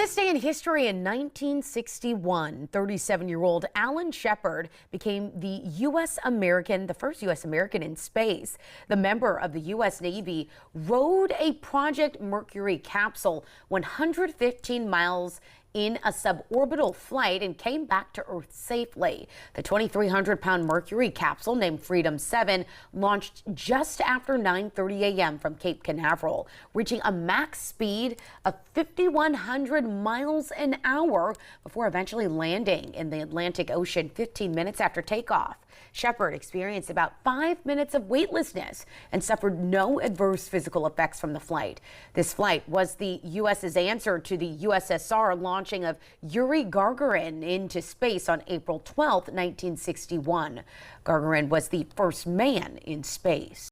On this day in history in 1961, 37-year-old Alan Shepard became the first U.S. American in space. The member of the U.S. Navy rode a Project Mercury capsule 115 miles in a suborbital flight and came back to Earth safely. The 2,300-pound Mercury capsule, named Freedom 7, launched just after 9:30 a.m. from Cape Canaveral, reaching a max speed of 5,100 miles an hour before eventually landing in the Atlantic Ocean 15 minutes after takeoff. Shepard experienced about 5 minutes of weightlessness and suffered no adverse physical effects from the flight. This flight was the U.S.'s answer to the USSR launching of Yuri Gagarin into space on April 12, 1961. Gagarin was the first man in space.